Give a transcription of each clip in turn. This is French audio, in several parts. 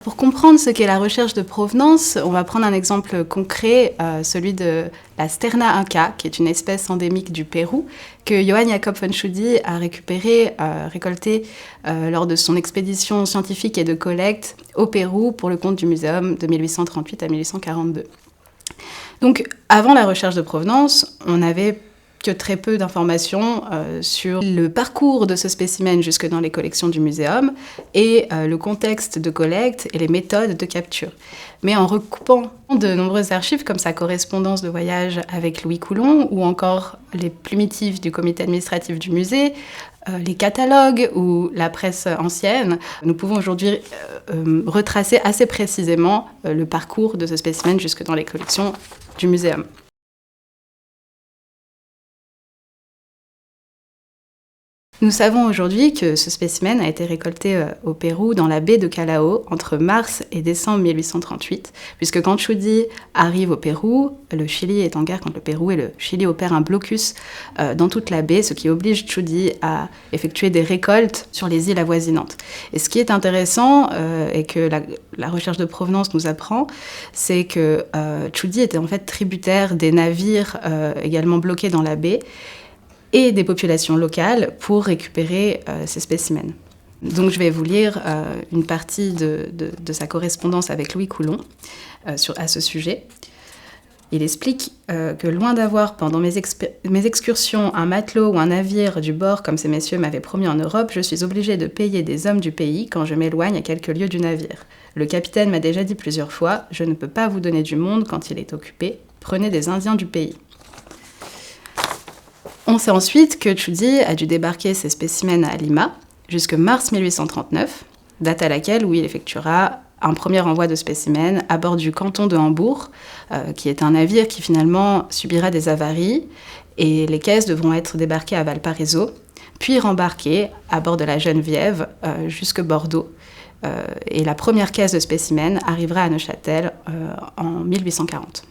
Pour comprendre ce qu'est la recherche de provenance, on va prendre un exemple concret, celui de la Sterna inca, qui est une espèce endémique du Pérou, que Johann Jakob von Tschudi a récolté lors de son expédition scientifique et de collecte au Pérou pour le compte du muséum de 1838 à 1842. Donc, avant la recherche de provenance, on n'avait que très peu d'informations sur le parcours de ce spécimen jusque dans les collections du muséum et le contexte de collecte et les méthodes de capture. Mais en recoupant de nombreuses archives comme sa correspondance de voyage avec Louis Coulon ou encore les plumitifs du comité administratif du musée, les catalogues ou la presse ancienne, nous pouvons aujourd'hui retracer assez précisément le parcours de ce spécimen jusque dans les collections du muséum. Nous savons aujourd'hui que ce spécimen a été récolté au Pérou dans la baie de Callao entre mars et décembre 1838, puisque quand Tschudi arrive au Pérou, le Chili est en guerre contre le Pérou et le Chili opère un blocus dans toute la baie, ce qui oblige Tschudi à effectuer des récoltes sur les îles avoisinantes. Et ce qui est intéressant et que la recherche de provenance nous apprend, c'est que Tschudi était en fait tributaire des navires également bloqués dans la baie, et des populations locales pour récupérer ces spécimens. Donc je vais vous lire une partie de sa correspondance avec Louis Coulon à ce sujet. Il explique que loin d'avoir pendant mes excursions un matelot ou un navire du bord comme ces messieurs m'avaient promis en Europe, je suis obligée de payer des hommes du pays quand je m'éloigne à quelques lieues du navire. Le capitaine m'a déjà dit plusieurs fois, je ne peux pas vous donner du monde quand il est occupé, prenez des Indiens du pays. On sait ensuite que Tschudi a dû débarquer ses spécimens à Lima jusque mars 1839, date à laquelle il effectuera un premier envoi de spécimens à bord du canton de Hambourg, qui est un navire qui finalement subira des avaries, et les caisses devront être débarquées à Valparaiso, puis rembarquées à bord de la Geneviève jusque Bordeaux. Et la première caisse de spécimens arrivera à Neuchâtel en 1840.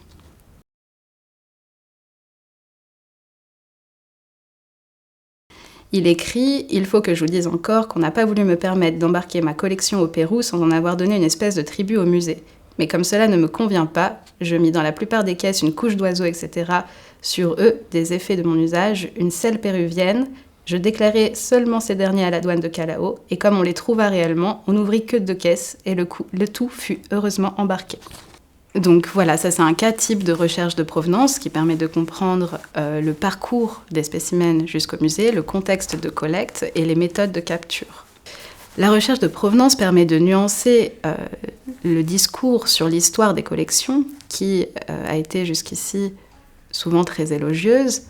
Il écrit « Il faut que je vous dise encore qu'on n'a pas voulu me permettre d'embarquer ma collection au Pérou sans en avoir donné une espèce de tribut au musée. Mais comme cela ne me convient pas, je mis dans la plupart des caisses une couche d'oiseaux, etc. Sur eux, des effets de mon usage, une selle péruvienne. Je déclarai seulement ces derniers à la douane de Callao, et comme on les trouva réellement, on n'ouvrit que 2 caisses, et le tout fut heureusement embarqué. » Donc voilà, ça c'est un cas type de recherche de provenance qui permet de comprendre le parcours des spécimens jusqu'au musée, le contexte de collecte et les méthodes de capture. La recherche de provenance permet de nuancer le discours sur l'histoire des collections qui a été jusqu'ici souvent très élogieuse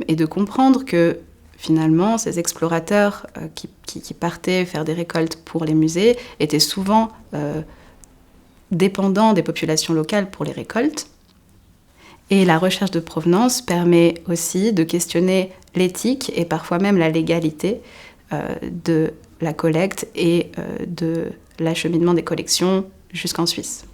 et de comprendre que finalement ces explorateurs qui partaient faire des récoltes pour les musées étaient souvent dépendants des populations locales pour les récoltes. Et la recherche de provenance permet aussi de questionner l'éthique et parfois même la légalité de la collecte et de l'acheminement des collections jusqu'en Suisse.